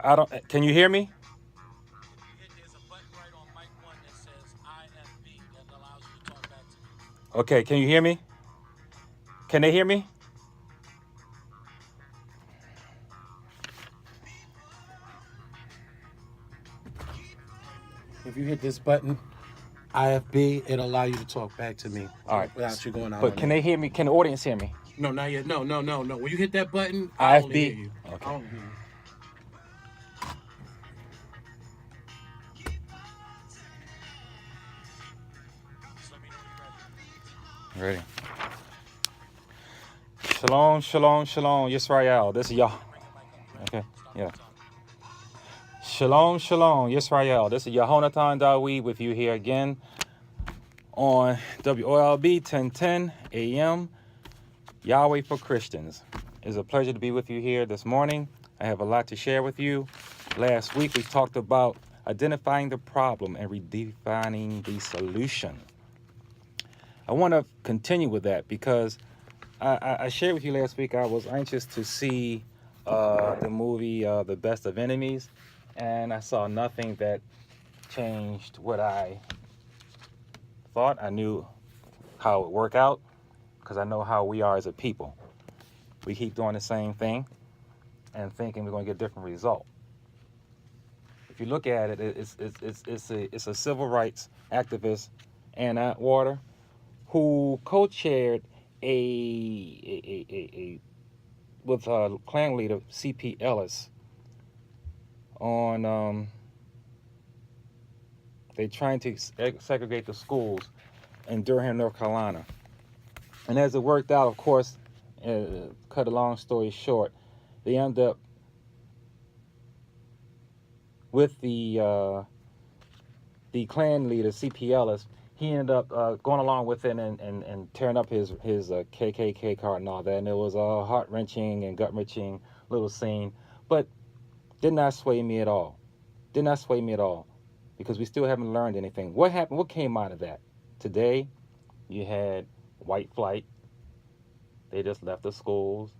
I don't. Can you hear me? Okay. Can you hear me? Can they hear me? If you hit this button, IFB, it'll allow you to talk back to me All right. without you going out But on can air. they hear me? Can the audience hear me? No, not yet. No, no, no, no. When you hit that button, I only hear IFB. you. I Okay. only hear you. Ready. Shalom, shalom, shalom. Yisrael. This is Yah. Okay. Yeah. Shalom, shalom. Yisrael. This is Yahonathan Dawid with you here again on WOLB 1010 AM. Yahweh for Christians. It's a pleasure to be with you here this morning. I have a lot to share with you. Last week we talked about identifying the problem and redefining the solution. I want to continue with that because I shared with you last week I was anxious to see the movie The Best of Enemies, and I saw nothing that changed what I thought. I knew how it would work out because I know how we are as a people. We keep doing the same thing and thinking we're going to get a different result. If you look at it, it's a civil rights activist, Ann Atwater, who co-chaired a with Klan leader C.P. Ellis on they trying to segregate the schools in Durham, North Carolina. And as it worked out, of course, cut a long story short, they ended up with the Klan leader C.P. Ellis. He ended up going along with it and tearing up his KKK card and all that. And it was a heart wrenching and gut wrenching little scene, but did not sway me at all. Did not sway me at all because we still haven't learned anything. What happened? What came out of that? Today, you had white flight. They just left the schools,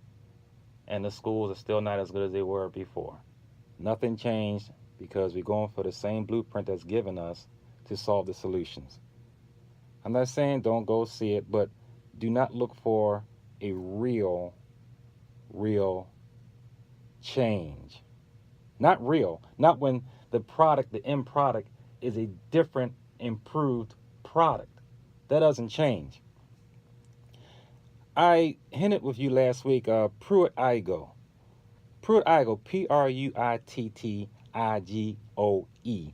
and the schools are still not as good as they were before. Nothing changed because we're going for the same blueprint that's given us to solve the solutions. I'm not saying don't go see it, but do not look for a real change. Not real. Not when the product, the end product, is a different, improved product. That doesn't change. I hinted with you last week, Pruitt-Igoe. Pruitt-Igoe, Pruittigoe.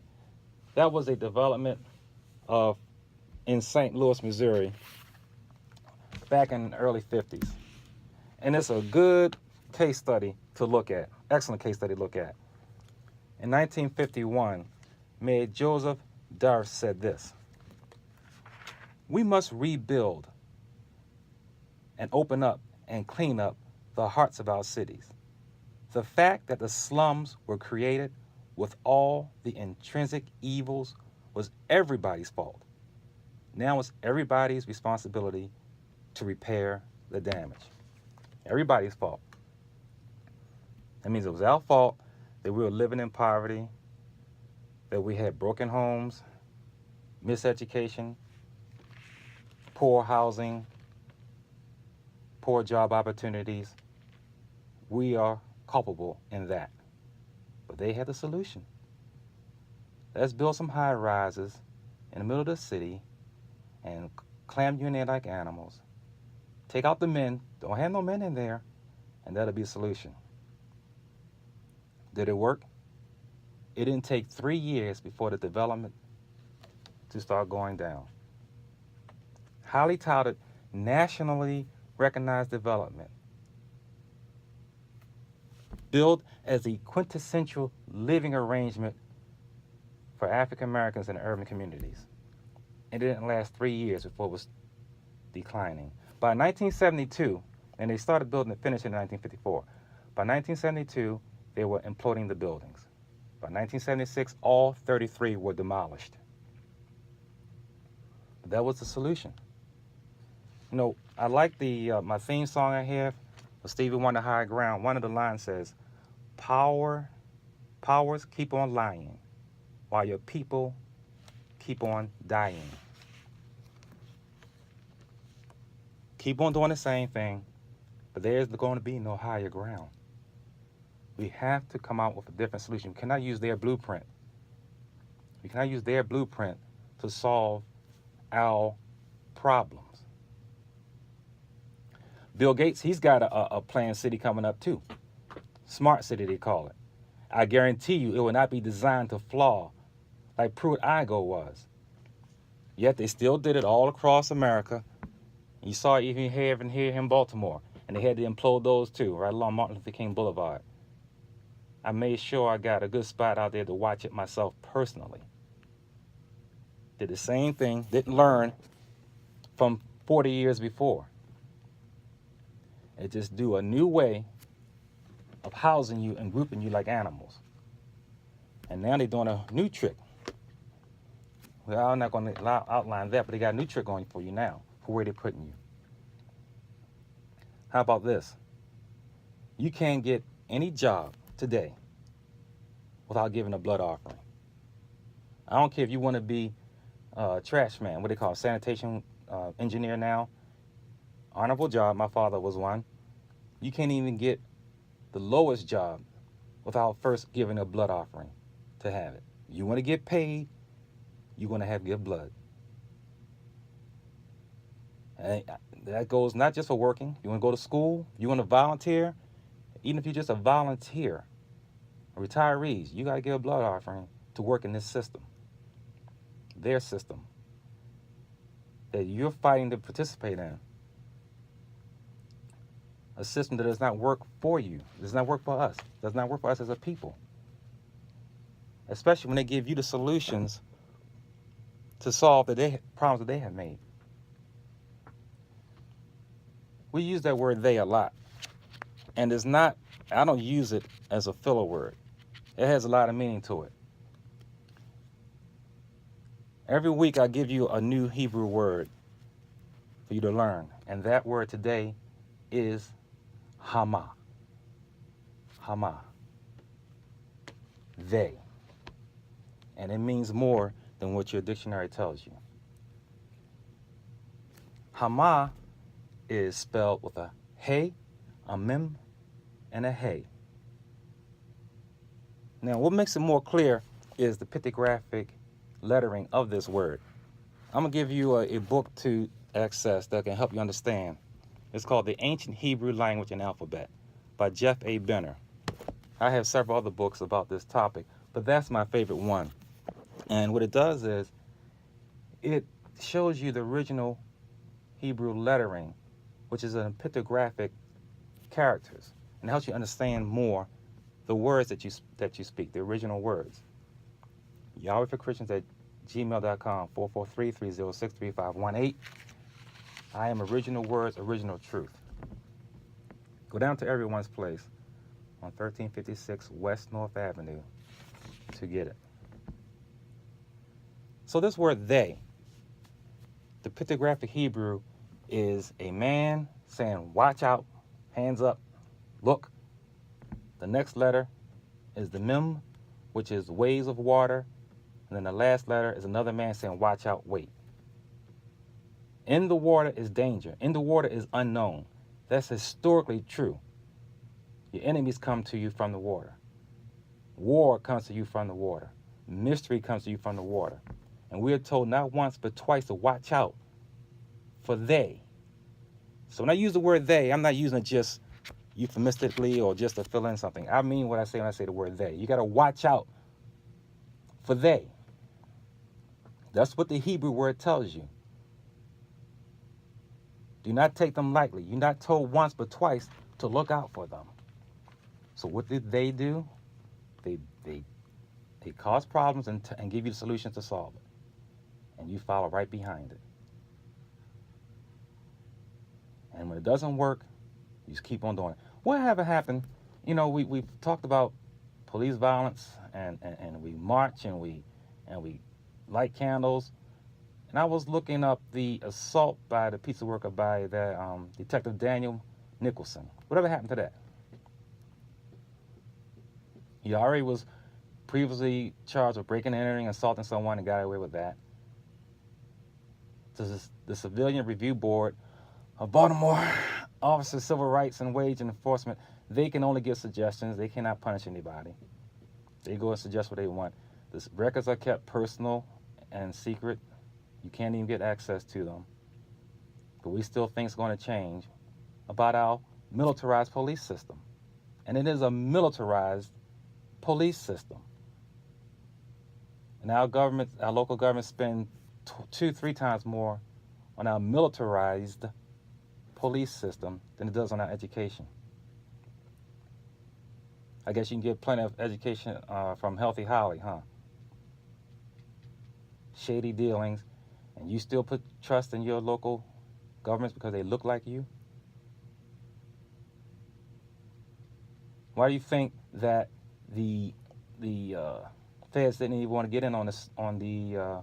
That was a development of in St. Louis, Missouri, back in the early 50s. And it's a good case study to look at, excellent case study to look at. In 1951, Mayor Joseph Darst said this: "We must rebuild and open up and clean up the hearts of our cities. The fact that the slums were created with all the intrinsic evils was everybody's fault. Now it's everybody's responsibility to repair the damage." Everybody's fault. That means it was our fault that we were living in poverty, that we had broken homes, miseducation, poor housing, poor job opportunities. We are culpable in that. But they had the solution. Let's build some high rises in the middle of the city and clam you in there like animals. Take out the men, don't have no men in there, and that'll be a solution. Did it work? It didn't take 3 years before the development to start going down. Highly touted, nationally recognized development, built as a quintessential living arrangement for African Americans in urban communities. It didn't last 3 years before it was declining. By 1972, and they started building and finishing in 1954. By 1972, they were imploding the buildings. By 1976, all 33 were demolished. That was the solution. You know, I like the my theme song I have, Stevie Wonder High Ground. One of the lines says, power powers keep on lying while your people keep on dying. Keep on doing the same thing, but there's going to be no higher ground. We have to come out with a different solution. We cannot use their blueprint. We cannot use their blueprint to solve our problems. Bill Gates, he's got a planned city coming up too. Smart city, they call it. I guarantee you it will not be designed to flaw like Pruitt-Igoe was. Yet they still did it all across America. You saw it even here in Baltimore. And they had to implode those too, right along Martin Luther King Boulevard. I made sure I got a good spot out there to watch it myself personally. Did the same thing, didn't learn from 40 years before. It just do a new way of housing you and grouping you like animals. And now they're doing a new trick. Well, I'm not going to outline that, but they got a new trick going for you now, for where they're putting you. How about this? You can't get any job today without giving a blood offering. I don't care if you want to be a trash man, what they call sanitation engineer now. Honorable job, my father was one. You can't even get the lowest job without first giving a blood offering to have it. You want to get paid, you're going to have to give blood. And that goes not just for working. You want to go to school, you want to volunteer, even if you're just a volunteer, retirees, you got to give a blood offering to work in this system, their system, that you're fighting to participate in. A system that does not work for you, does not work for us, does not work for us as a people. Especially when they give you the solutions to solve the problems that they have made. We use that word they a lot. And it's not, I don't use it as a filler word. It has a lot of meaning to it. Every week I give you a new Hebrew word for you to learn. And that word today is Hama. Hama. They. And it means more than what your dictionary tells you. Hama is spelled with a hey, a mem, and a hey. Now, what makes it more clear is the pictographic lettering of this word. I'm going to give you a book to access that can help you understand. It's called The Ancient Hebrew Language and Alphabet by Jeff A. Benner. I have several other books about this topic, but that's my favorite one. And what it does is it shows you the original Hebrew lettering, which is in pictographic characters, and helps you understand more the words that you speak, the original words. Yahweh for Christians at gmail.com, 443-306-3518. I am original words, original truth. Go down to Everyone's Place on 1356 West North Avenue to get it. So this word they, the pictographic Hebrew, is a man saying, watch out, hands up, look. The next letter is the mem, which is waves of water. And then the last letter is another man saying, watch out, wait. In the water is danger. In the water is unknown. That's historically true. Your enemies come to you from the water. War comes to you from the water. Mystery comes to you from the water. And we're told not once but twice to watch out for they. So when I use the word they, I'm not using it just euphemistically or just to fill in something. I mean what I say when I say the word they. You got to watch out for they. That's what the Hebrew word tells you. Do not take them lightly. You're not told once but twice to look out for them. So what did they do? They cause problems and give you the solutions to solve it. And you follow right behind it. And when it doesn't work, you just keep on doing it. Whatever happened, we've talked about police violence and we march and we light candles. And I was looking up the assault by the pizza worker by the Detective Daniel Nicholson. Whatever happened to that? He already was previously charged with breaking and entering, assaulting someone, and got away with that. The Civilian Review Board of Baltimore Office of Civil Rights and Wage Enforcement, they can only give suggestions. They cannot punish anybody. They go and suggest what they want. The records are kept personal and secret. You can't even get access to them. But we still think it's going to change about our militarized police system. And it is a militarized police system. And our government, our local government spend 2-3 times more on our militarized police system than it does on our education. I guess you can get plenty of education from Healthy Holly, huh? Shady dealings, and you still put trust in your local governments because they look like you? Why do you think that the feds didn't even want to get in on this, on the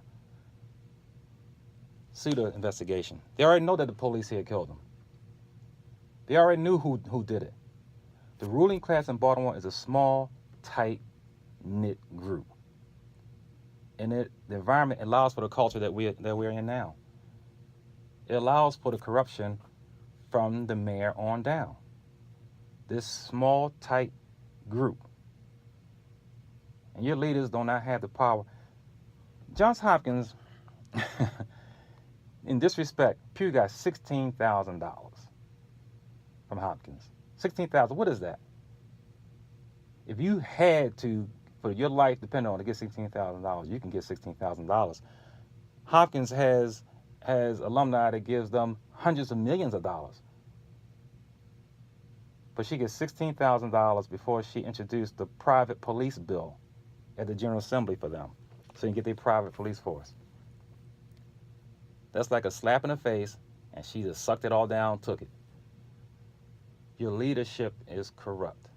pseudo investigation? They already know that the police here killed them. They already knew who did it. The ruling class in Baltimore is a small, tight-knit group. And the environment allows for the culture that we're in now. It allows for the corruption from the mayor on down. This small, tight group. And your leaders do not have the power. Johns Hopkins, in this respect, Pew got $16,000 from Hopkins. $16,000, what is that? If you had to, for your life depending on to get $16,000, you can get $16,000. Hopkins has alumni that gives them hundreds of millions of dollars. But she gets $16,000 before she introduced the private police bill at the General Assembly for them, so you can get their private police force. That's like a slap in the face, and she just sucked it all down, took it. Your leadership is corrupt.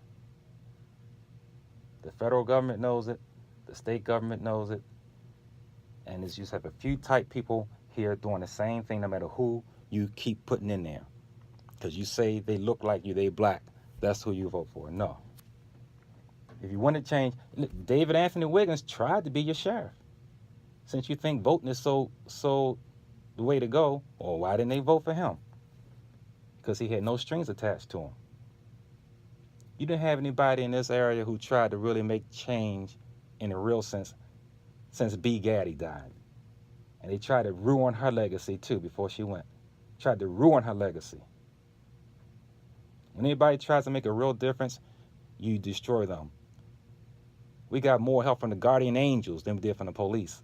The federal government knows it, the state government knows it, and it's just have a few tight people here doing the same thing no matter who you keep putting in there. Because you say they look like you, they black, that's who you vote for. No. If you want to change, David Anthony Wiggins tried to be your sheriff. Since you think voting is so the way to go, well, why didn't they vote for him? Because he had no strings attached to him. You didn't have anybody in this area who tried to really make change in a real sense since B. Gaddy died. And they tried to ruin her legacy too before she went. Tried to ruin her legacy. When anybody tries to make a real difference, you destroy them. We got more help from the guardian angels than we did from the police.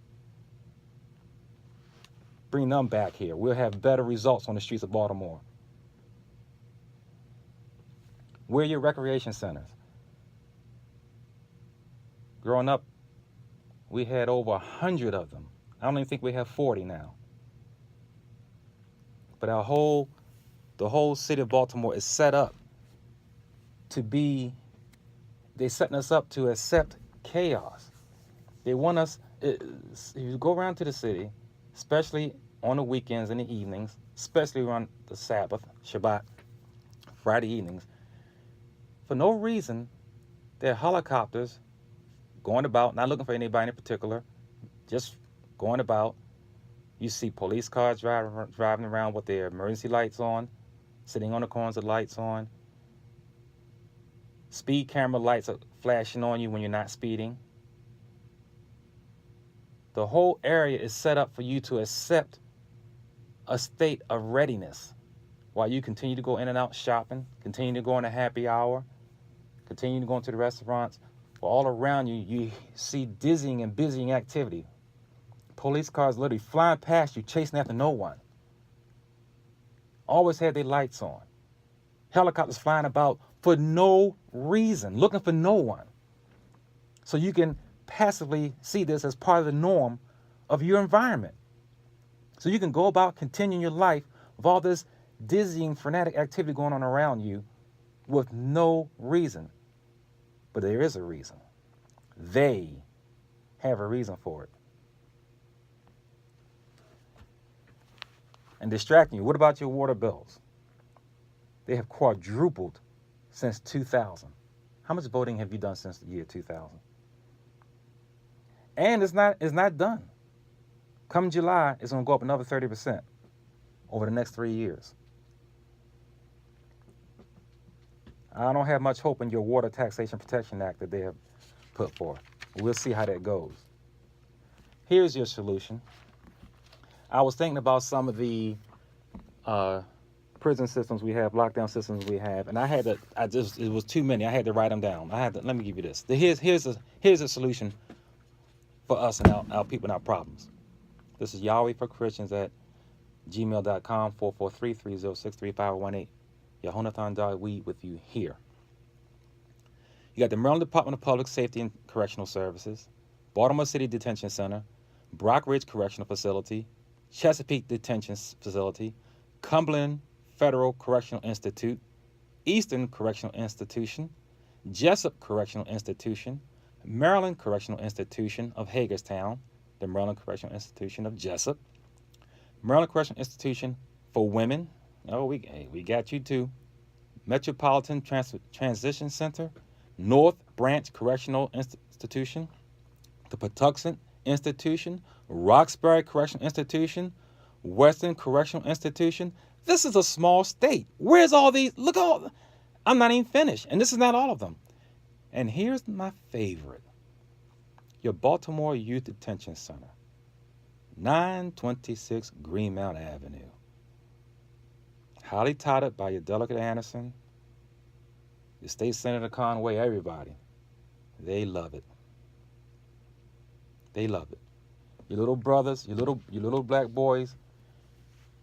Bring them back here. We'll have better results on the streets of Baltimore. Where are your recreation centers? Growing up, we had over 100 of them. I don't even think we have 40 now. But the whole city of Baltimore is set up to be, they're setting us up to accept chaos. They want us, if you go around to the city, especially on the weekends and the evenings, especially on the Sabbath, Shabbat, Friday evenings, for no reason, there are helicopters going about, not looking for anybody in particular, just going about. You see police cars driving around with their emergency lights on, sitting on the corners with lights on. Speed camera lights are flashing on you when you're not speeding. The whole area is set up for you to accept a state of readiness while you continue to go in and out shopping, continue to go on a happy hour, continue to go into the restaurants. All around you, you see dizzying and busying activity. Police cars literally flying past you, chasing after no one. Always had their lights on. Helicopters flying about for no reason, looking for no one. So you can passively see this as part of the norm of your environment. So you can go about continuing your life with all this dizzying, frenetic activity going on around you with no reason. But there is a reason. They have a reason for it. And distracting you. What about your water bills? They have quadrupled since 2000. How much voting have you done since the year 2000? And it's not done. Come July, it's going to go up another 30% over the next 3 years. I don't have much hope in your Water Taxation Protection Act that they have put forth. We'll see how that goes. Here's your solution. I was thinking about some of the prison systems we have, lockdown systems we have, and it was too many. I had to write them down. Let me give you this. Here's a solution for us and our people and our problems. This is Yahweh for Christians at gmail.com, 443-306-3518. Yehonathan we with you here. You got the Maryland Department of Public Safety and Correctional Services, Baltimore City Detention Center, Brock Ridge Correctional Facility, Chesapeake Detention Facility, Cumberland Federal Correctional Institute, Eastern Correctional Institution, Jessup Correctional Institution, Maryland Correctional Institution of Hagerstown, the Maryland Correctional Institution of Jessup, Maryland Correctional Institution for Women. Oh, we got you too. Metropolitan Transition Center, North Branch Correctional Institution, the Patuxent Institution, Roxbury Correctional Institution, Western Correctional Institution. This is a small state. Where's all these? Look all. I'm not even finished, and this is not all of them. And here's my favorite. Your Baltimore Youth Detention Center, 926 Greenmount Avenue. Highly touted by your Delegate Anderson, your State Senator Conway, everybody. They love it. They love it. Your little brothers, your little black boys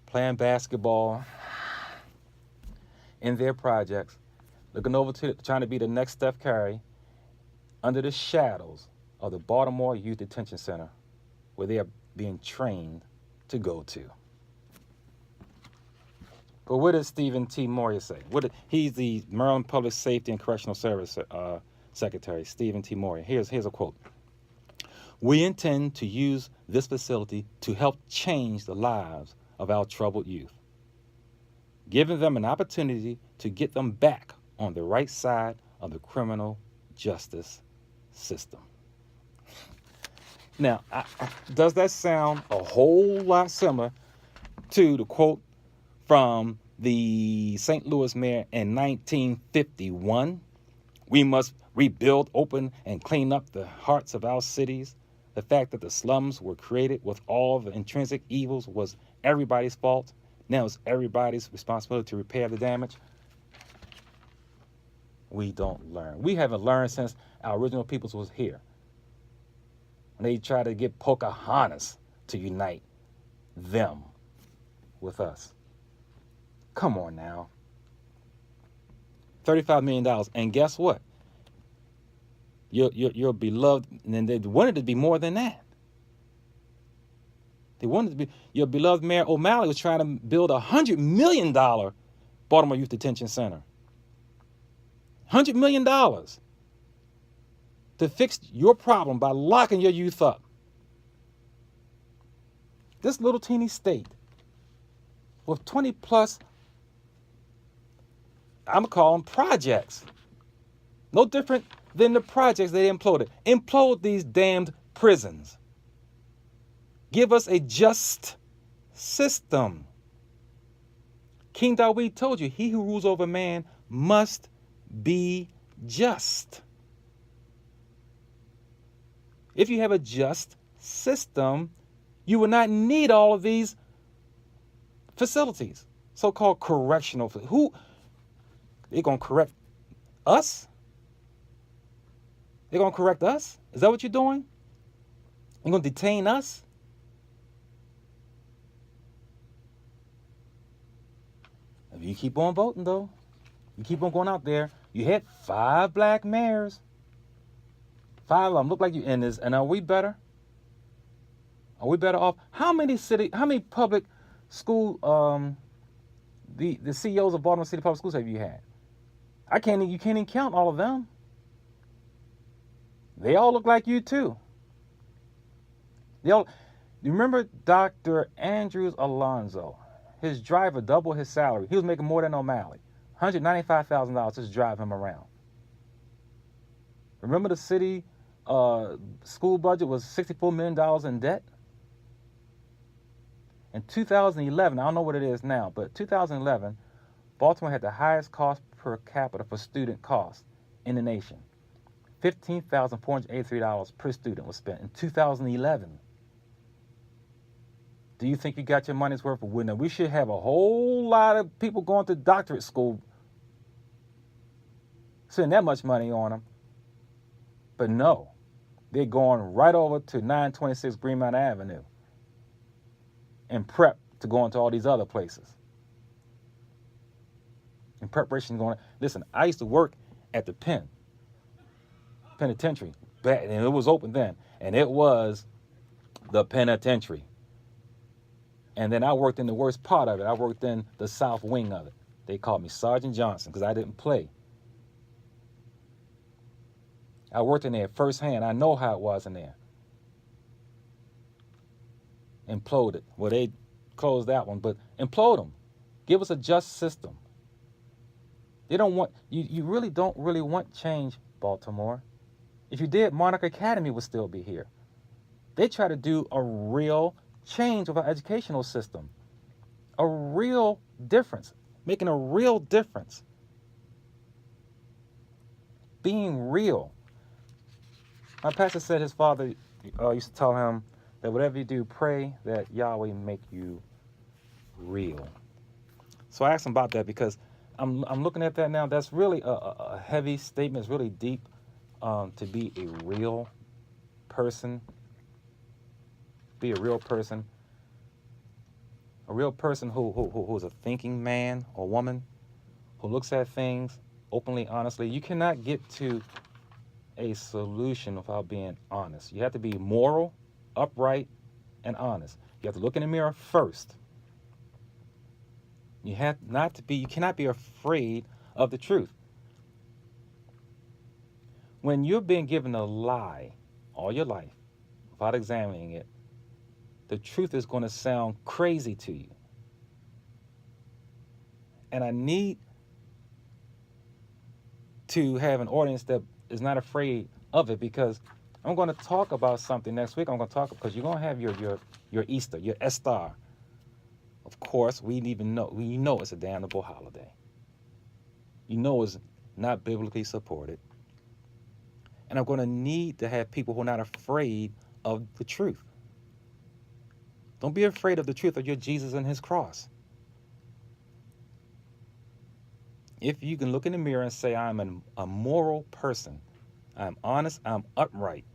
playing basketball in their projects, looking over to trying to be the next Steph Curry, under the shadows of the Baltimore Youth Detention Center, where they are being trained to go to. But what does Stephen T. Moyer say? He's the Maryland Public Safety and Correctional Service Secretary, Stephen T. Moyer. Here's a quote. We intend to use this facility to help change the lives of our troubled youth, giving them an opportunity to get them back on the right side of the criminal justice system. Now, does that sound a whole lot similar to the quote from the St. Louis mayor in 1951? We must rebuild, open, and clean up the hearts of our cities. The fact that the slums were created with all the intrinsic evils was everybody's fault. Now it's everybody's responsibility to repair the damage. We don't learn. We haven't learned since our original peoples was here. And they tried to get Pocahontas to unite them with us. Come on now. $35 million. And guess what? Your beloved, and they wanted it to be more than that. They wanted to be, your beloved Mayor O'Malley was trying to build a $100 million Baltimore Youth Detention Center. $100 million to fix your problem by locking your youth up. This little teeny state with 20 plus, I'm going to call them projects. No different than the projects they imploded. Implode these damned prisons. Give us a just system. King Dawid told you, he who rules over man must be just. If you have a just system, you will not need all of these facilities, so-called correctional. Who? They're going to correct us? They're going to correct us? Is that what you're doing? You're going to detain us? If you keep on voting, though, you keep on going out there, you had 5 black mayors. 5 of them look like you in this. And are we better? Are we better off? How many public school, the CEOs of Baltimore City Public Schools have you had? You can't even count all of them. They all look like you too. You remember Dr. Andrews Alonzo? His driver doubled his salary. He was making more than O'Malley. $195,000 just drive him around. Remember the city school budget was $64 million in debt. In 2011, I don't know what it is now, but 2011, Baltimore had the highest cost per capita for student costs in the nation. $15,483 per student was spent in 2011. Do you think you got your money's worth? Now, we should have a whole lot of people going to doctorate school, spending that much money on them. But no, they're going right over to 926 Greenmount Avenue and prep to go into all these other places. In preparation going, listen, I used to work at the penitentiary, and it was open then, and it was the penitentiary. And then I worked in the worst part of it. I worked in the south wing of it. They called me Sergeant Johnson because I didn't play. I worked in there firsthand. I know how it was in there. Imploded. Well, they closed that one, but implode them. Give us a just system. They don't want, you really don't really want change, Baltimore. If you did, Monarch Academy would still be here. They try to do a real change of our educational system. A real difference. Making a real difference. Being real. My pastor said his father used to tell him that whatever you do, pray that Yahweh make you real. So I asked him about that because I'm looking at that now. That's really a heavy statement. It's really deep to be a real person. Be a real person. A real person who's a thinking man or woman who looks at things openly, honestly. You cannot get to a solution without being honest. You have to be moral, upright, and honest. You have to look in the mirror first. You cannot be afraid of the truth. When you're being given a lie all your life without examining it, the truth is going to sound crazy to you. And I need to have an audience that is not afraid of it, because I'm going to talk about something next week. I'm going to talk because you're going to have your Easter, your Estar. Of course, we know it's a damnable holiday. You know it's not biblically supported. And I'm going to need to have people who are not afraid of the truth. Don't be afraid of the truth of your Jesus and his cross. If you can look in the mirror and say, I'm a moral person, I'm honest, I'm upright,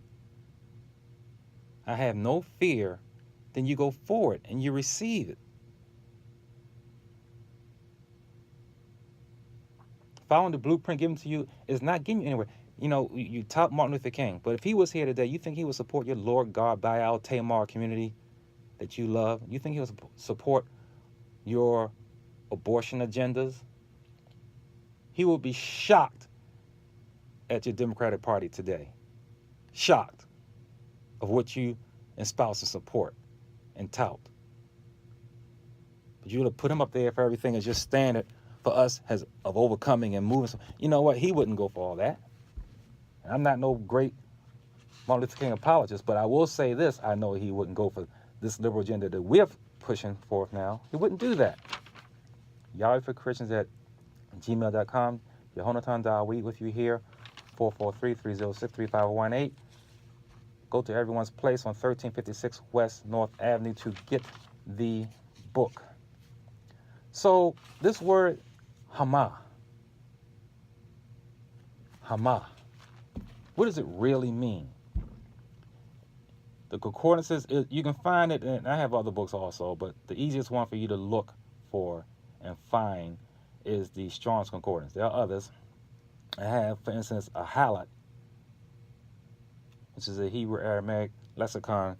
I have no fear, then you go forward and you receive it. Following the blueprint given to you is not getting you anywhere. You know, you top Martin Luther King, but if he was here today, you think he would support your Lord God Baal Tamar community that you love? You think he would support your abortion agendas? He will be shocked at your Democratic Party today. Shocked of what you espouse and support and tout. But you would have put him up there for everything as your standard for us of overcoming and moving. You know what? He wouldn't go for all that. And I'm not no great Martin Luther King apologist, but I will say this. I know he wouldn't go for this liberal agenda that we're pushing forth now. He wouldn't do that. Yahweh for Christians at gmail.com. Yehonatan Dawid with you here. 443-306-3518. Go to Everyone's Place on 1356 West North Avenue to get the book. So this word Hama. What does it really mean? The concordances, you can find it, and I have other books also, but the easiest one for you to look for and find is the Strong's Concordance. There are others. I have, for instance, a Halat, which is a Hebrew Aramaic lexicon.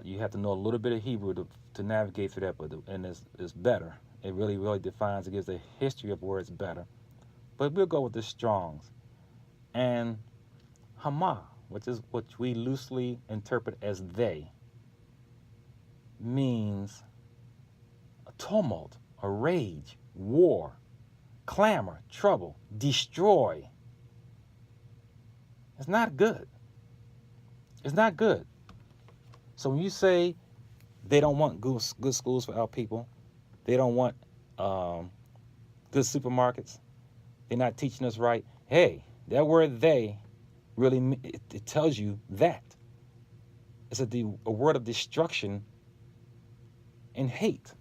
You have to know a little bit of Hebrew to navigate through that, and it's better. It really, really defines, it gives a history of words better. But we'll go with the Strong's. And Hama, which is what we loosely interpret as they, means a tumult, a rage, war, clamor, trouble, destroy. It's not good. It's not good. So when you say they don't want good schools for our people, they don't want good supermarkets, they're not teaching us right. Hey, that word "they" really it tells you that it's a word of destruction and hate.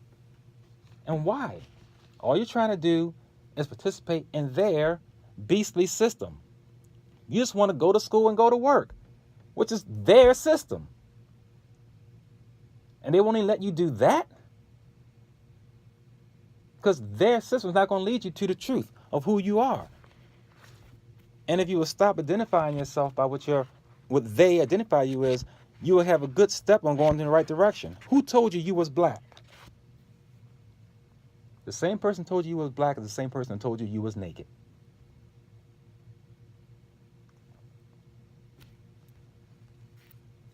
And why? All you're trying to do is participate in their beastly system. You just want to go to school and go to work, which is their system. And they won't even let you do that? Because their system is not going to lead you to the truth of who you are. And if you will stop identifying yourself by what they identify you as, you will have a good step on going in the right direction. Who told you was black? The same person told you was black as the same person told you was naked.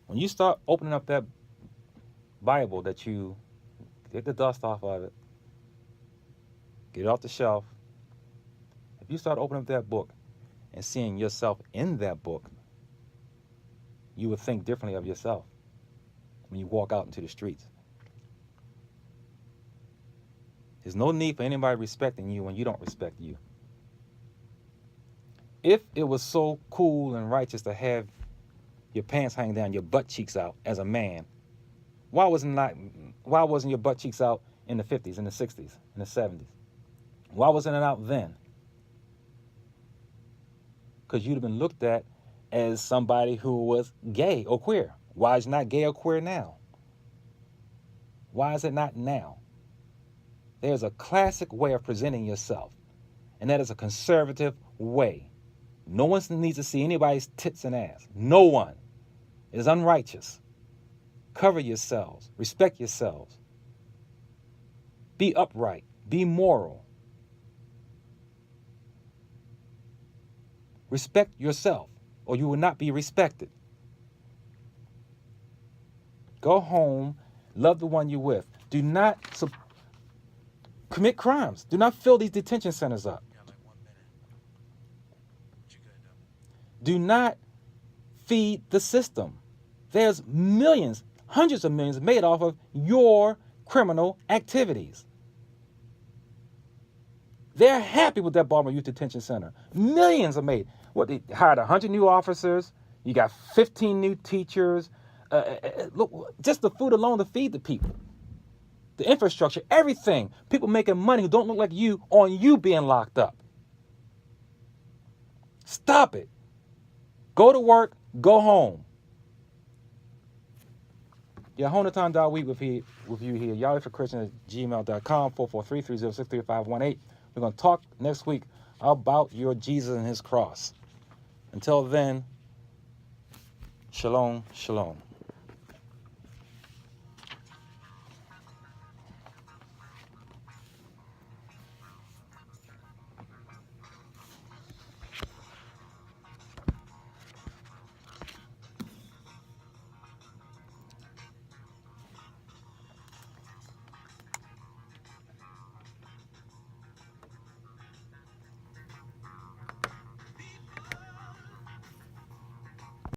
When you start opening up that Bible that you get the dust off of it, get it off the shelf, if you start opening up that book and seeing yourself in that book, you would think differently of yourself when you walk out into the streets. There's no need for anybody respecting you when you don't respect you. If it was so cool and righteous to have your pants hang down, your butt cheeks out as a man, why wasn't your butt cheeks out in the 50s, in the 60s, in the 70s? Why wasn't it out then? Because you'd have been looked at as somebody who was gay or queer. Why is it not gay or queer now? Why is it not now? There's a classic way of presenting yourself, and that is a conservative way. No one needs to see anybody's tits and ass. No one. It is unrighteous. Cover yourselves. Respect yourselves. Be upright. Be moral. Respect yourself, or you will not be respected. Go home. Love the one you're with. Do not commit crimes. Do not fill these detention centers up. Do not feed the system. There's millions, hundreds of millions made off of your criminal activities. They're happy with that Baltimore Youth Detention Center. Millions are made. They hired 100 new officers. You got 15 new teachers. Look, just the food alone to feed the people. The infrastructure, everything. People making money who don't look like you on you being locked up. Stop it. Go to work, go home. Yeah, Honatan.week with you here. YahwehForChristian@gmail.com, 443-306-3518. We're going to talk next week about your Jesus and his cross. Until then, shalom, shalom.